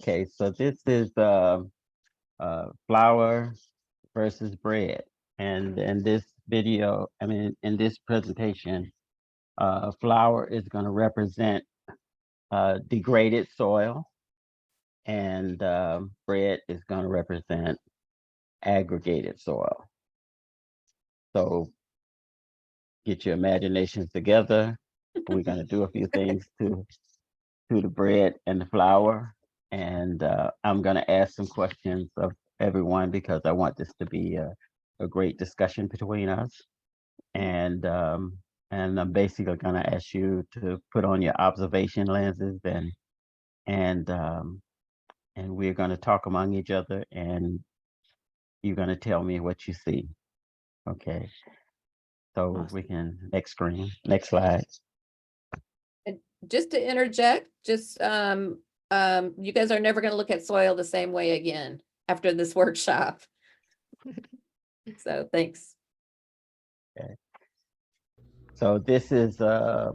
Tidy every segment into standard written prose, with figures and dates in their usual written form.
Okay, so this is flour versus bread. And in this video, I mean, in this presentation, flour is going to represent degraded soil, and bread is going to represent aggregated soil. So get your imaginations together. We're going to do a few things to the bread and the flour. And I'm going to ask some questions of everyone because I want this to be a great discussion between us. And I'm basically going to ask you to put on your observation lenses, and we're going to talk among each other, and you're going to tell me what you see. Okay. So we can, next screen, next slide. Just to interject, just you guys are never going to look at soil the same way again after this workshop. So thanks. Okay. So this is the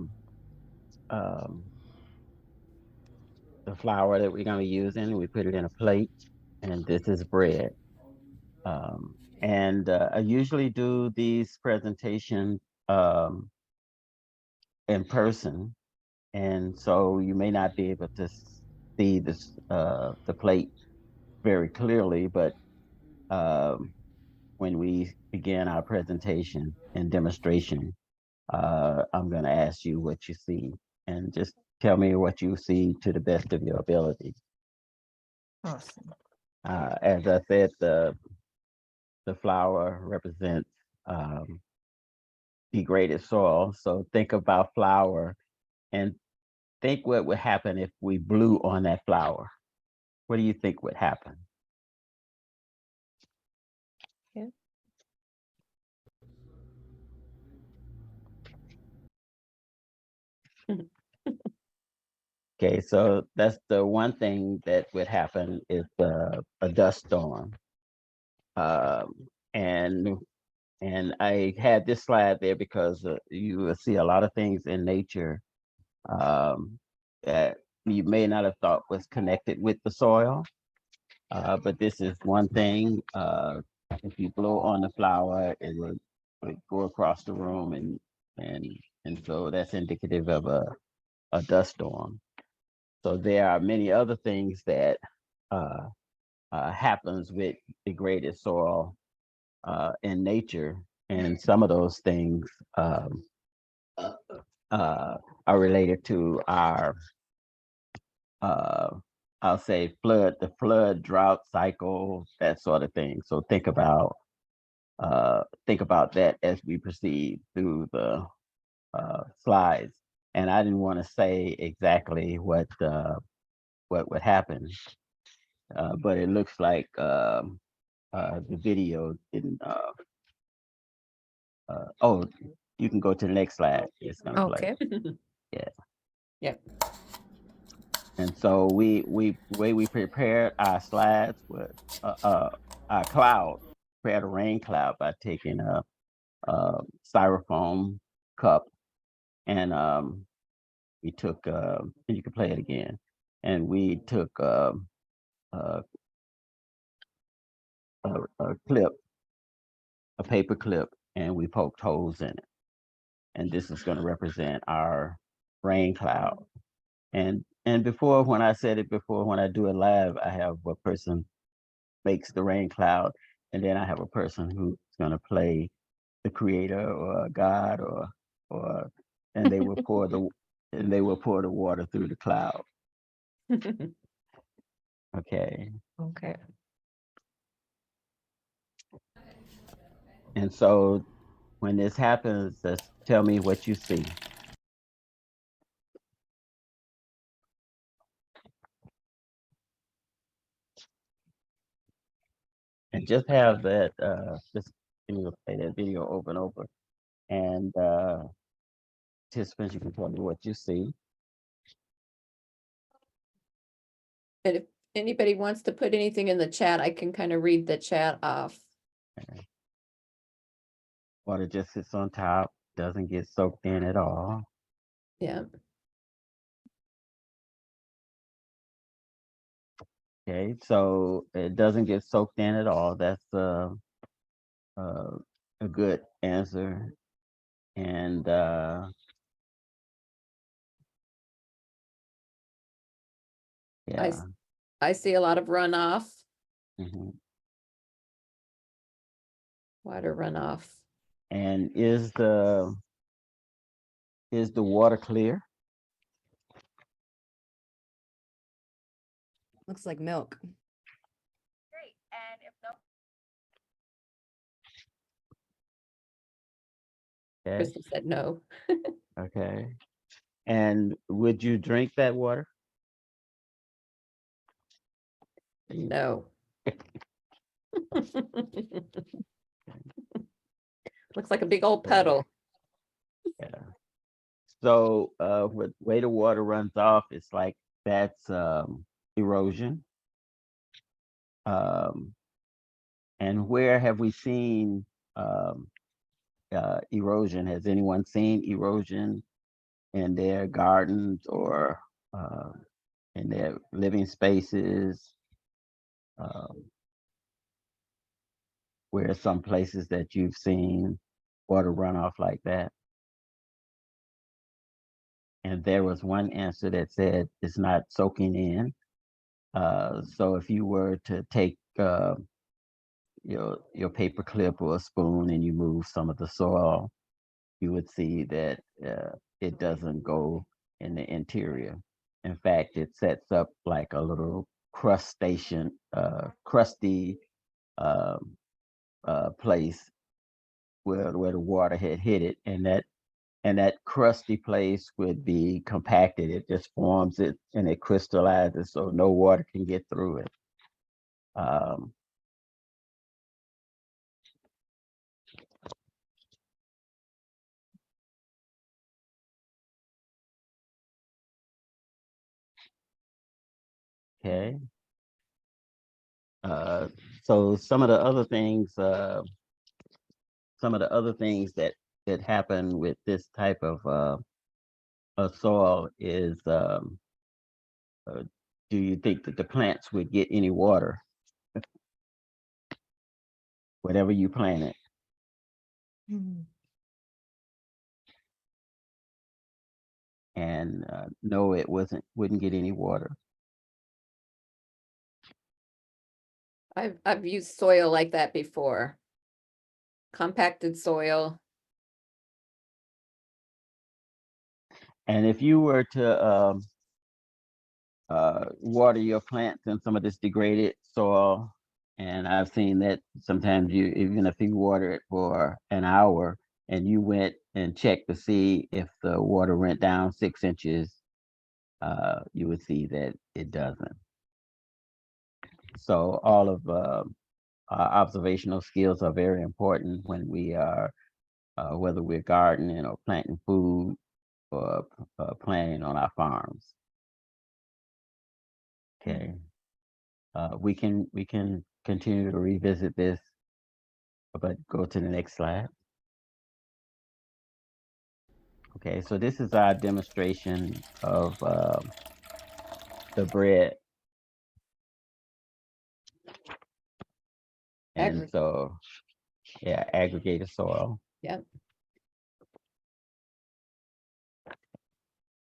flour that we're going to be using. We put it in a plate, and this is bread. And I usually do these presentations in person, and so you may not be able to see this the plate very clearly, but when we begin our presentation and demonstration, I'm going to ask you what you see, and just tell me what you see to the best of your ability. Awesome. As I said, the flour represents degraded soil. So think about flour and think what would happen if we blew on that flour. What do you think would happen? Yeah. Okay, so that's the one thing that would happen is a dust storm. And I had this slide there because you will see a lot of things in nature that you may not have thought was connected with the soil. But this is one thing. If you blow on the flower, it would go across the room, and so that's indicative of a dust storm. So there are many other things that happens with degraded soil in nature, and some of those things are related to our I'll say the flood drought cycle, that sort of thing. So think about that as we proceed through the slides. And I didn't want to say exactly what would happen, but it looks like the video didn't. Oh, you can go to the next slide. It's gonna play. Okay. Yeah. Yep. And so the way we prepared our slides was our cloud, prepared a rain cloud by taking a styrofoam cup, and we took and you can play it again, and we took a clip, a paper clip, and we poked holes in it, and this is going to represent our rain cloud. And before, when I said it before, when I do it live, I have a person makes the rain cloud, and then I have a person who's going to play the creator or God, or and they will pour the water through the cloud. Okay. Okay. And so when this happens, just tell me what you see. And just have that, just play that video over and over. And participants, you can tell me what you see. And if anybody wants to put anything in the chat, I can kind of read the chat off. Okay. Water just sits on top, doesn't get soaked in at all. Yeah. Okay, so it doesn't get soaked in at all. That's a good answer. And yeah. I see a lot of runoff, Mhm. water runoff. And is the water clear? Looks like milk. Okay. Crystal said no. Okay. And would you drink that water? No. Looks like a big old puddle. Yeah. So with way the water runs off, it's like that's erosion. And where have we seen um, erosion? Has anyone seen erosion in their gardens or uh, in their living spaces? Where are some places that you've seen water runoff like that? And there was one answer that said it's not soaking in. So if you were to take your paper clip or a spoon and you move some of the soil, you would see that it doesn't go in the interior. In fact, it sets up like a little crusty um, place where the water had hit it, and that crusty place would be compacted. It just forms it and it crystallizes, so no water can get through it. Um, okay. So some of the other things, that happen with this type of soil is, uh, do you think that the plants would get any water, whatever you planted? Mhm. And no, it wouldn't get any water. I've used soil like that before. Compacted soil. And if you were to water your plants in some of this degraded soil, and I've seen that sometimes even if you water it for an hour and you went and checked to see if the water went down 6 inches, you would see that it doesn't. So all of our observational skills are very important when we are, whether we're gardening or planting food or planting on our farms. Okay. We can continue to revisit this, but go to the next slide. Okay, so this is our demonstration of the bread. And so, yeah, aggregated soil. Yep.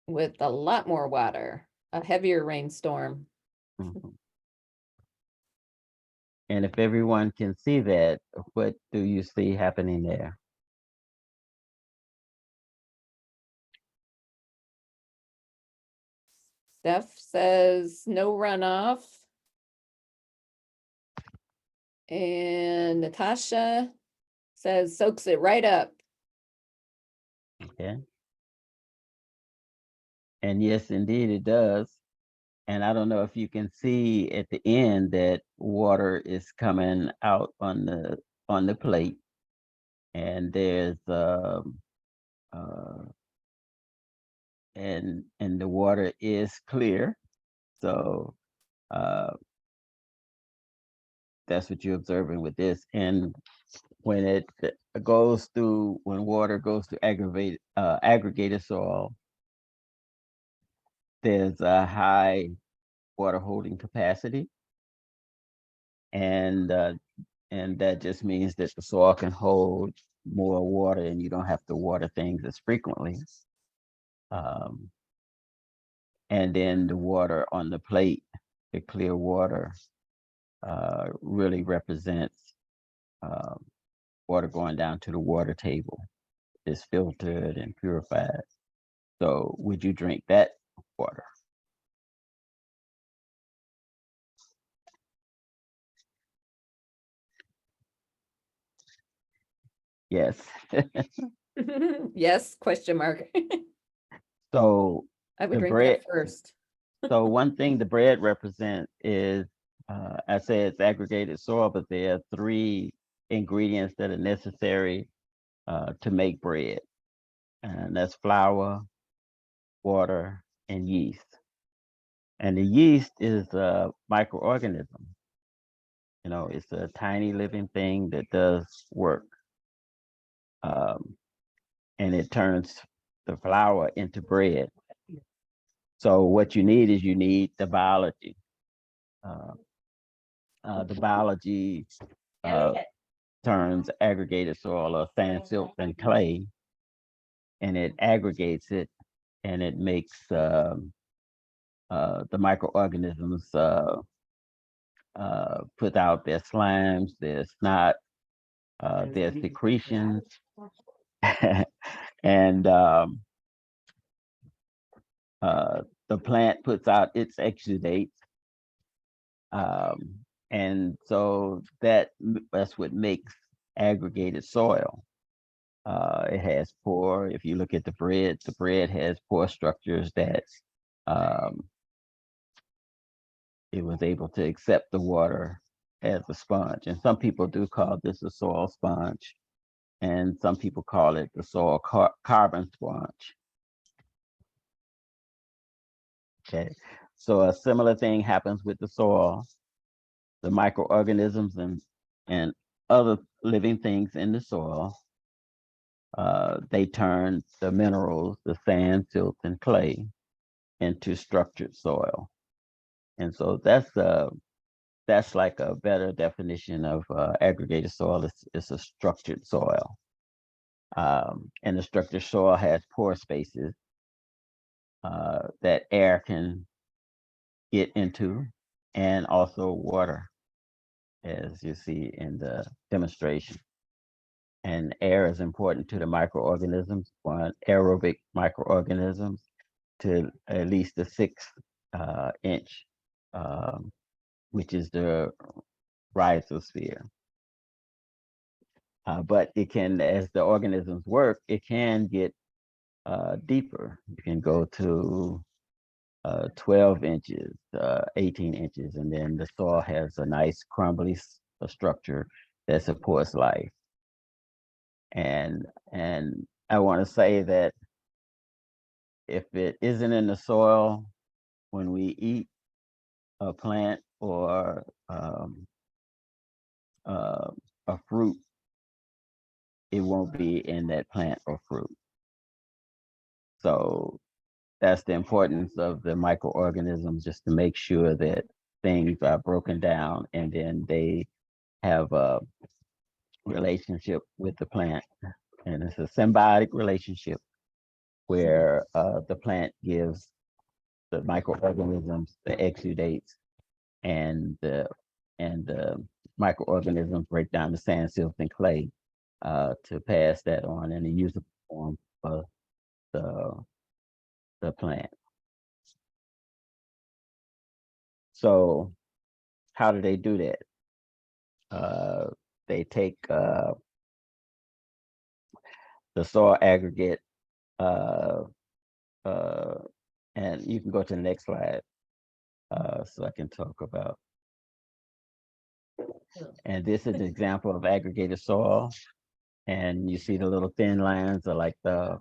With a lot more water, a heavier rainstorm. Mhm. And if everyone can see that, what do you see happening there? Steph says no runoff. And Natasha says soaks it right up. Okay. And yes, indeed, it does. And I don't know if you can see at the end that water is coming out on the plate, and there's uh, and the water is clear. So that's what you're observing with this. And when it goes through, when water goes to aggregated soil, there's a high water holding capacity. and that just means that the soil can hold more water, and you don't have to water things as frequently. And then the water on the plate, the clear water, really represents water going down to the water table. It's filtered and purified. So would you drink that water? Yes. Yes, question mark. So I would the drink bread, that first. so one thing the bread represents is, I say it's aggregated soil, but there are 3 ingredients that are necessary to make bread. And that's flour, water, and yeast. And the yeast is a microorganism. You know, it's a tiny living thing that does work. And it turns the flour into bread. So what you need is you need the biology. The biology turns aggregated soil or sand, silt, and clay, and it aggregates it, and it makes the microorganisms put out their slimes, their snot, their secretions, and the plant puts out its exudates. And so that's what makes aggregated soil. It has pore. If you look at the bread has pore structures that it was able to accept the water as a sponge. And some people do call this a soil sponge, and some people call it the soil carbon sponge. Okay, so a similar thing happens with the soil. The microorganisms and other living things in the soil, they turn the minerals, the sand, silt, and clay, into structured soil. And so that's like a better definition of aggregated soil. It's a structured soil. And the structured soil has pore spaces that air can get into, and also water, as you see in the demonstration. And air is important to the microorganisms, aerobic microorganisms, to at least the 6-inch, which is the rhizosphere. But it can, as the organisms work, it can get deeper. You can go to 12 inches, 18 inches, and then the soil has a nice crumbly structure that supports life. And I want to say that if it isn't in the soil, when we eat a plant or a fruit, it won't be in that plant or fruit. So that's the importance of the microorganisms, just to make sure that things are broken down and then they have a relationship with the plant. And it's a symbiotic relationship where the plant gives the microorganisms the exudates, and the microorganisms break down the sand, silt, and clay to pass that on in a usable form for the plant. So how do they do that? They take the soil aggregate, and you can go to the next slide so I can talk about. And this is an example of aggregated soil. And you see the little thin lines are like the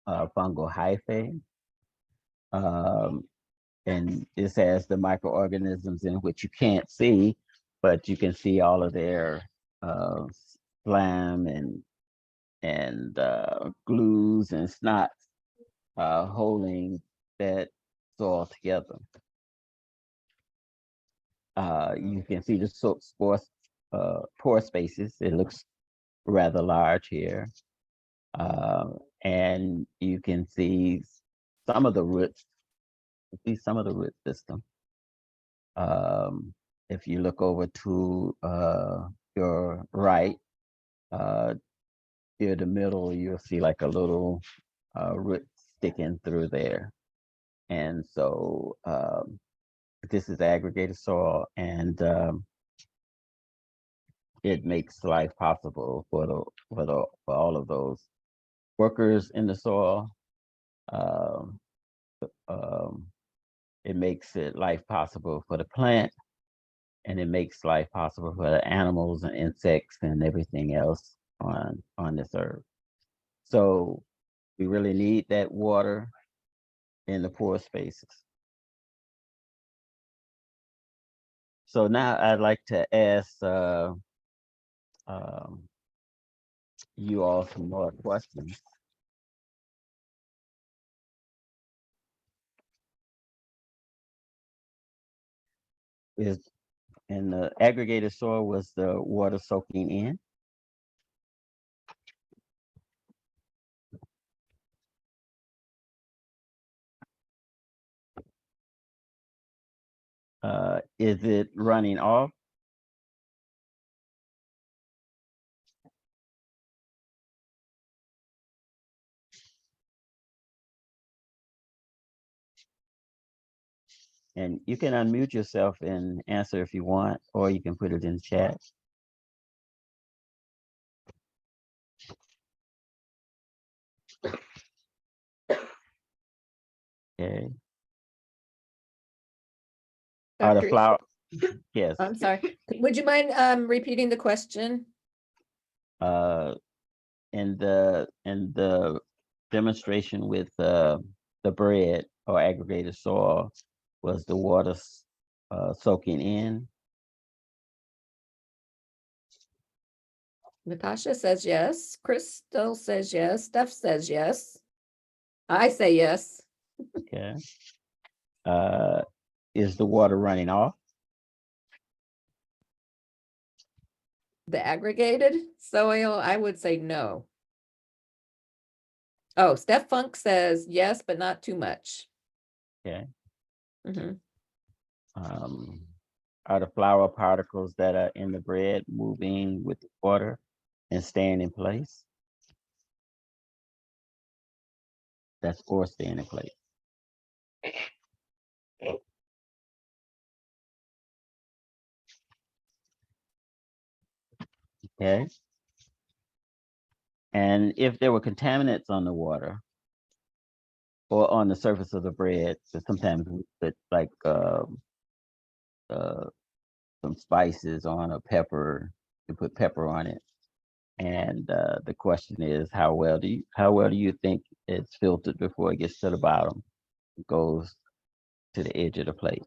fungal hyphae. And this has the microorganisms in which you can't see, but you can see all of their slime and glues and snots holding that soil together. You can see the pore spaces. It looks rather large here. And you can see some of the roots, root system. If you look over to your right, near the middle, you'll see like a little root sticking through there. And so this is aggregated soil, and it makes life possible for all of those workers in the soil. Um, it makes life possible for the plant, and it makes life possible for the animals and insects and everything else on this earth. So we really need that water in the pore spaces. So now I'd like to ask you all some more questions. Is in the aggregated soil, was the water soaking in? Is it running off? And you can unmute yourself and answer if you want, or you can put it in the chat. Okay. Are the Dr. flower? Yes. I'm sorry. Would you mind repeating the question? In the demonstration with the bread or aggregated soil, was the water soaking in? Natasha says yes. Crystal says yes. Steph says yes. I say yes. Okay. Is the water running off? The aggregated soil, I would say no. Oh, Steph Funk says yes, but not too much. Okay. Mhm. Are the flour particles that are in the bread moving with the water and staying in place? That's or staying in place. Okay. And if there were contaminants on the water or on the surface of the bread, so sometimes we put like some spices on a pepper, you put pepper on it. And the question is, how well do you think it's filtered before it gets to the bottom? It goes to the edge of the plate.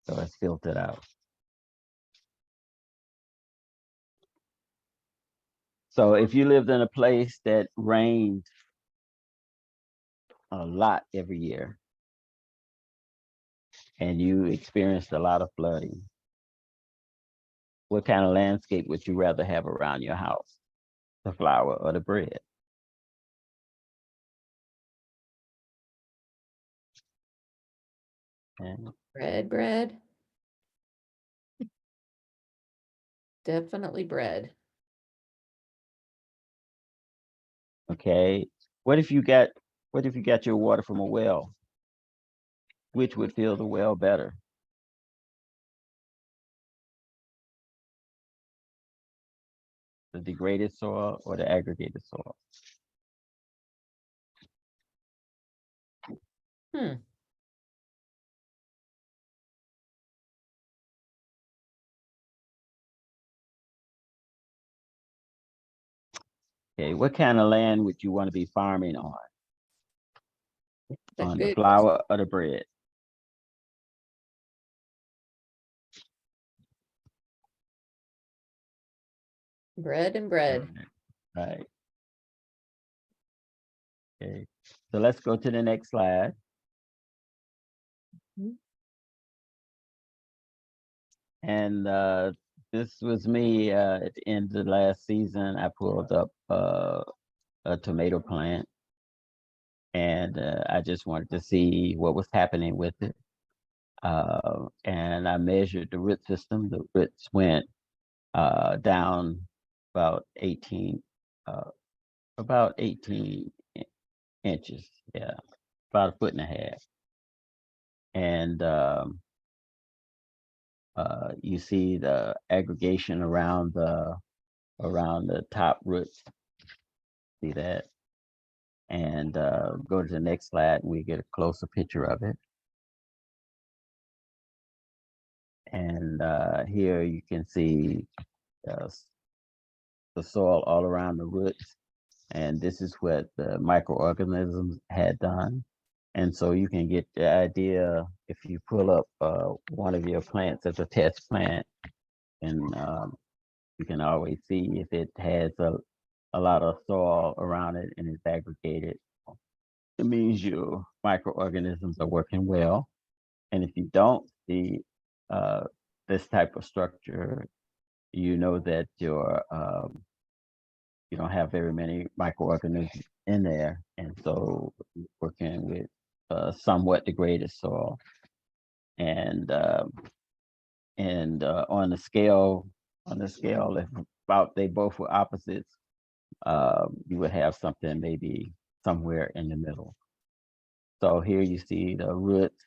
So it's filtered out. So if you lived in a place that rained a lot every year and you experienced a lot of flooding, what kind of landscape would you rather have around your house? The flour or the bread? Okay. Bread. Definitely bread. Okay. What if you got your water from a well? Which would fill the well better? The degraded soil or the aggregated soil? Okay, what kind of land would you want to be farming on? That's On the good. flour or the bread? Bread and bread. Right. Okay, so let's go to the next slide. Mhm. And this was me at the end of the last season. I pulled up a tomato plant, and I just wanted to see what was happening with it. And I measured the root system. The roots went down about 18, uh, about 18 inches. Yeah, about a foot and a half. And you see the aggregation around the top roots. See that? And go to the next slide, and we get a closer picture of it. And here you can see uh, the soil all around the roots. And this is what the microorganisms had done. And so you can get the idea if you pull up one of your plants as a test plant, and you can always see if it has a lot of soil around it and it's aggregated. It means your microorganisms are working well. And if you don't see this type of structure, you know that you don't have very many microorganisms in there, and so working with somewhat degraded soil. And on the scale, if about they both were opposites, you would have something maybe somewhere in the middle. So here you see the roots,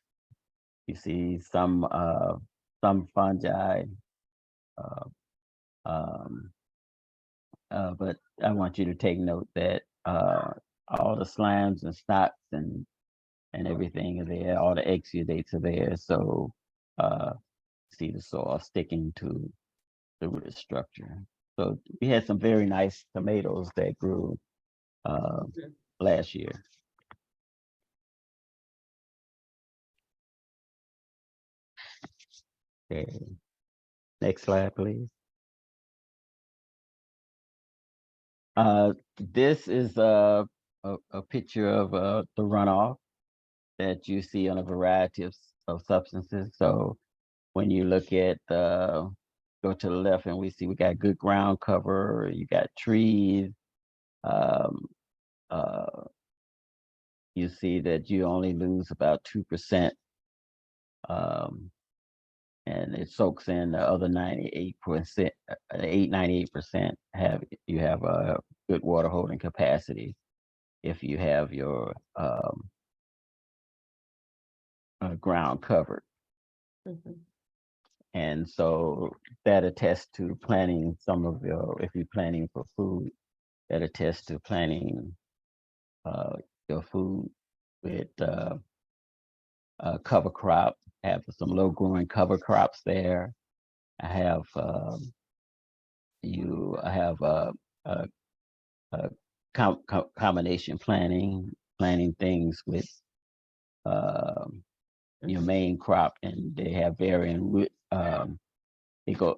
you see some fungi, uh, um, but I want you to take note that all the slimes and snots and everything are there, all the exudates are there. So see the soil sticking to the root structure. So we had some very nice tomatoes that grew last year. Okay. Next slide, please. This is a picture of the runoff that you see on a variety of substances. So when you look at go to the left, and we see we got good ground cover, you got trees. Um, uh, you see that you only lose about 2%, and it soaks in the other 98%. 98% you have a good water holding capacity if you have your ground covered. Mhm. And so that attests to planting some of if you're planting for food, that attests to planting your food with cover crop. Have some low growing cover crops there. I have I have a combination planting things with your main crop, and they have varying root. The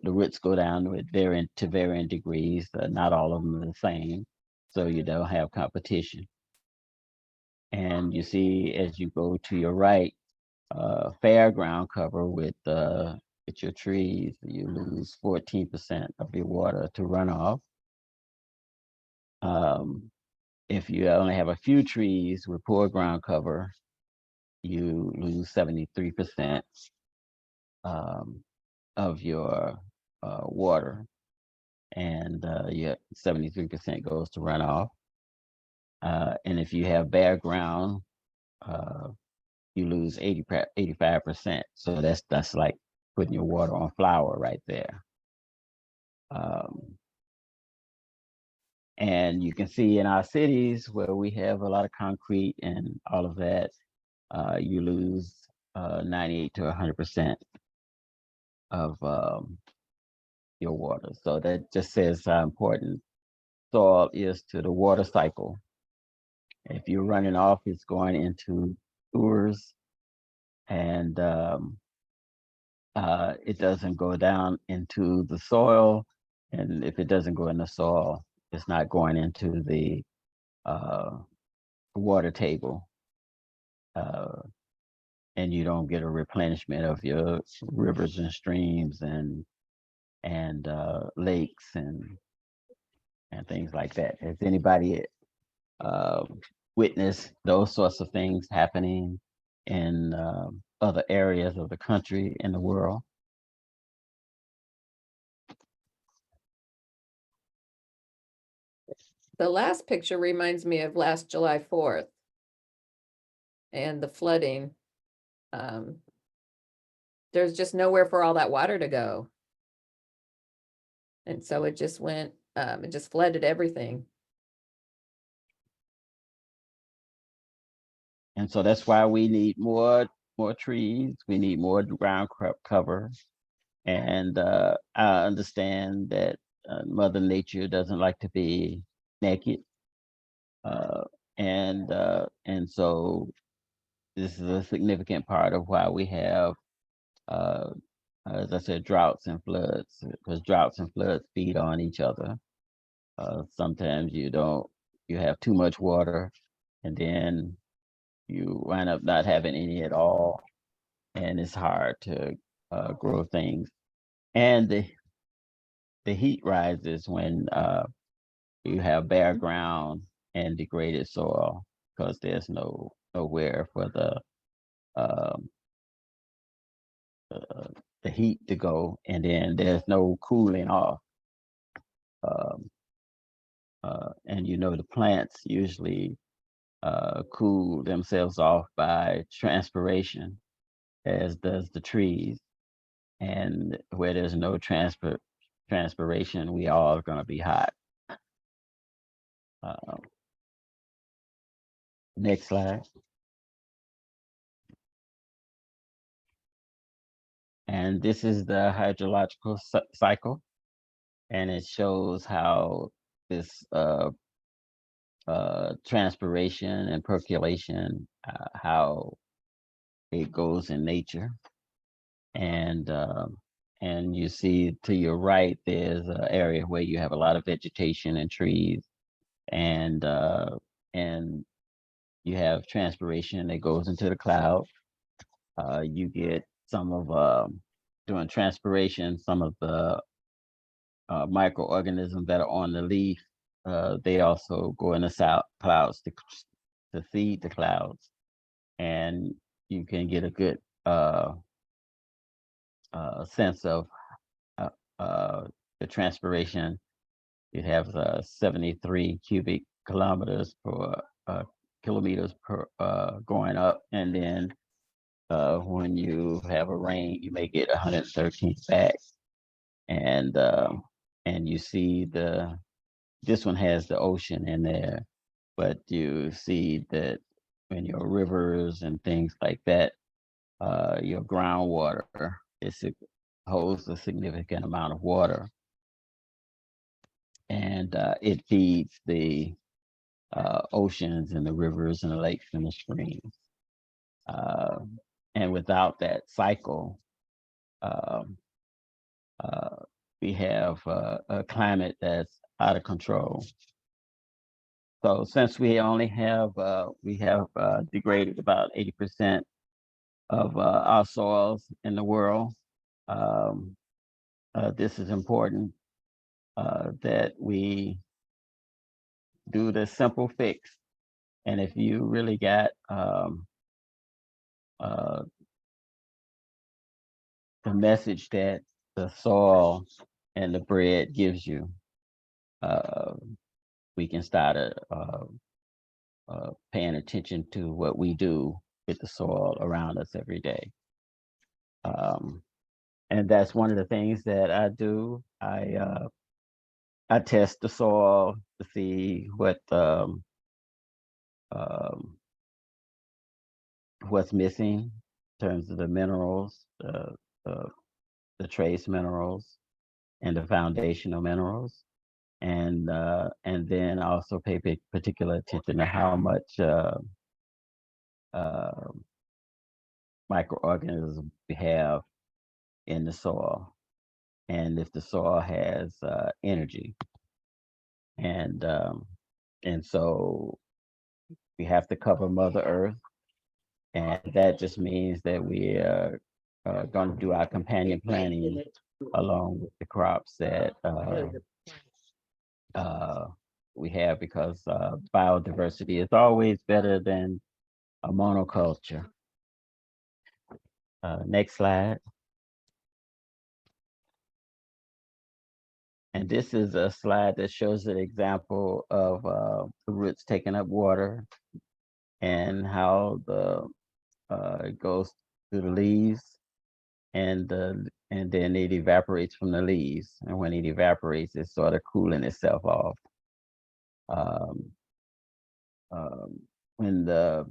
roots go down with varying degrees. Not all of them are the same, so you don't have competition. And you see as you go to your right, fair ground cover with your trees, you lose 14% of your water to runoff. If you only have a few trees with poor ground cover, you lose 73% of your water, and yeah, 73% goes to runoff. And if you have bare ground, you lose 85%. So that's like putting your water on flour right there. And you can see in our cities where we have a lot of concrete and all of that, you lose 98 to 100% of your water. So that just says how important soil is to the water cycle. If you're running off, it's going into sewers, and it doesn't go down into the soil. And if it doesn't go in the soil, it's not going into the water table. And you don't get a replenishment of your rivers and streams and lakes and things like that. Has anybody witnessed those sorts of things happening in other areas of the country, in the world? The last picture reminds me of last July 4th and the flooding. There's just nowhere for all that water to go. And so it just went, it just flooded everything. And so that's why we need more trees. We need more ground cover. And I understand that Mother Nature doesn't like to be naked. And so this is a significant part of why we have, as I said, droughts and floods, because droughts and floods feed on each other. Sometimes you have too much water, and then you wind up not having any at all, and it's hard to grow things. And the heat rises when you have bare ground and degraded soil, because there's nowhere for um, the heat to go, and then there's no cooling off. And the plants usually cool themselves off by transpiration, as does the trees. And where there's no transpiration, we all are going to be hot. Next slide. And this is the hydrological cycle, and it shows how this transpiration and percolation, how it goes in nature. And you see to your right, there's an area where you have a lot of vegetation and trees, and you have transpiration that goes into the cloud. You get some of during transpiration, some of the microorganisms that are on the leaf, they also go in the clouds to feed the clouds, and you can get a good sense of the transpiration. You have 73 cubic kilometers per kilometers per going up, and then when you have a rain, you may get 113 back, and you see this one has the ocean in there, but you see that in your rivers and things like that, your groundwater holds a significant amount of water, and it feeds the oceans and the rivers and the lakes and the streams. And without that cycle, we have a climate that's out of control. So since we only have degraded about 80% of our soils in the world, this is important that we do the simple fix. And if you really got the message that the soil and the bread gives you, we can start paying attention to what we do with the soil around us every day. And that's one of the things that I do. I test the soil to see what's missing in terms of the minerals, the trace minerals, and the foundational minerals, and then also pay particular attention to how much microorganisms we have in the soil. and if the soil has energy. And so we have to cover Mother Earth, and that just means that we are going to do our companion planting along with the crops that we have, because biodiversity is always better than a monoculture. Next slide. And this is a slide that shows an example of the roots taking up water and how it goes through the leaves, and then it evaporates from the leaves. And when it evaporates, it's sort of cooling itself off. When the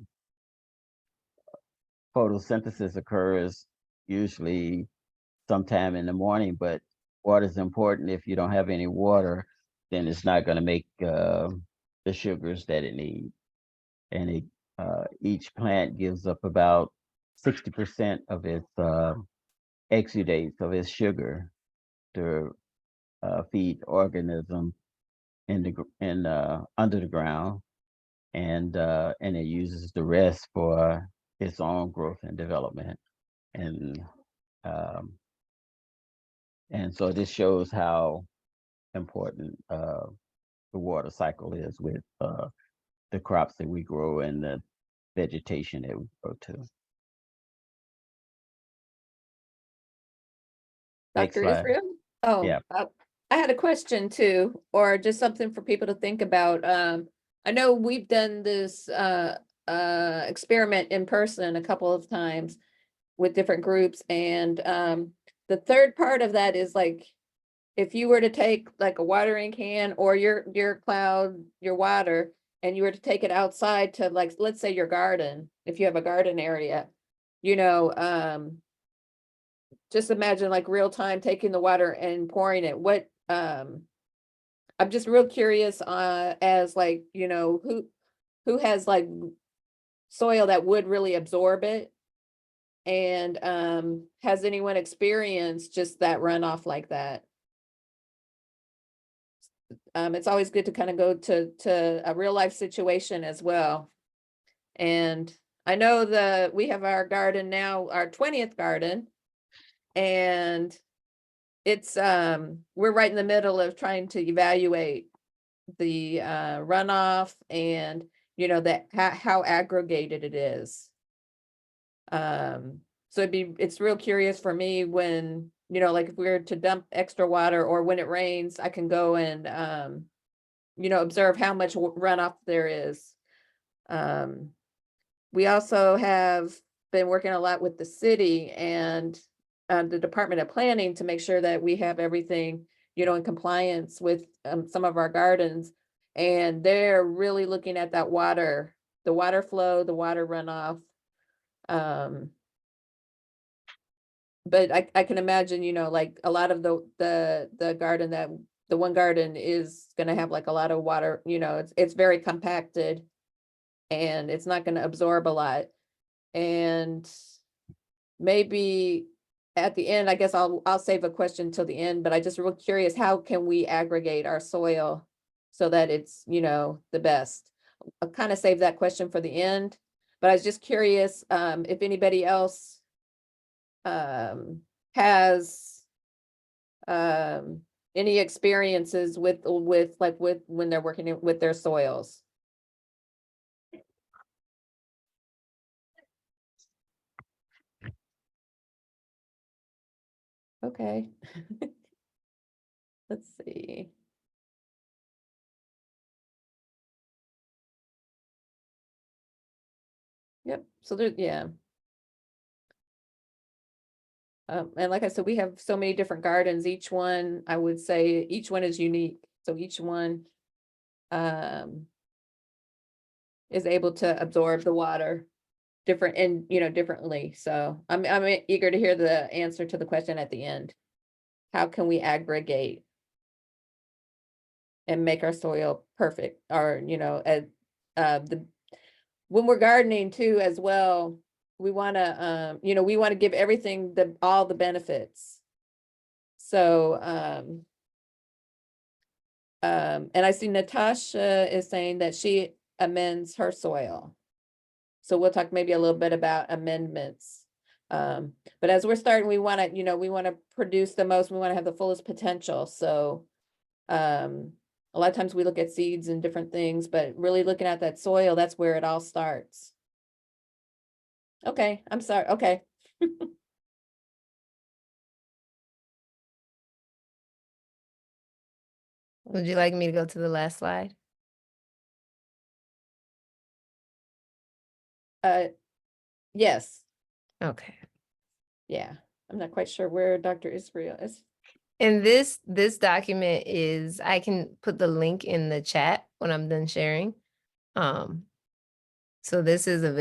photosynthesis occurs, usually sometime in the morning, but water is important. If you don't have any water, then it's not going to make the sugars that it needs. And each plant gives up about 60% of its exudates of its sugar to feed organisms under the ground, and it uses the rest for its own growth and development. And so this shows how important the water cycle is with the crops that we grow and the vegetation that we grow too. Next Dr. slide. Israel? Oh, Yeah. I had a question too, or just something for people to think about. I know we've done this experiment in person a couple of times with different groups, and the third part of that is like, if you were to take like a watering can or your cloud, your water, and you were to take it outside to, like, let's say your garden, if you have a garden area, you know, just imagine like real time taking the water and pouring it. I'm just real curious as like, you know, who has like soil that would really absorb it, and has anyone experienced just that runoff like that? It's always good to kind of go to a real life situation as well. And I know we have our garden now, our 20th garden, and it's we're right in the middle of trying to evaluate the runoff, and you know that how aggregated it is. So it's real curious for me when, you know, like if we were to dump extra water or when it rains, I can go and you know, observe how much runoff there is. We also have been working a lot with the city and the Department of Planning to make sure that we have everything, you know, in compliance with some of our gardens. And they're really looking at that water, the water flow, the water runoff. But I can imagine, you know, like a lot of the garden that the one garden is going to have like a lot of water, you know, it's very compacted and it's not going to absorb a lot. And maybe at the end, I guess I'll save a question till the end, but I just real curious, how can we aggregate our soil so that it's, you know, the best? I'll kind of save that question for the end, but I was just curious if anybody else has any experiences with when they're working with their soils. Okay. Let's see. Yep. So there, yeah. And like I said, we have so many different gardens. Each one, I would say, each one is unique. So each one is able to absorb the water different and, you know, differently. So I'm eager to hear the answer to the question at the end. How can we aggregate and make our soil perfect? Or, you know, when we're gardening too as well, we want to you know, we want to give everything all the benefits. So, and I see Natasha is saying that she amends her soil. So we'll talk maybe a little bit about amendments. But as we're starting, we want to, we want to produce the most, we want to have the fullest potential. So, a lot of times we look at seeds and different things, but really looking at that soil, that's where it all starts. Okay, I'm sorry. Okay. Would you like me to go to the last slide? Yes, Okay. yeah. I'm not quite sure where Dr. Israel is. And this document is, I can put the link in the chat when I'm done sharing. So this is available.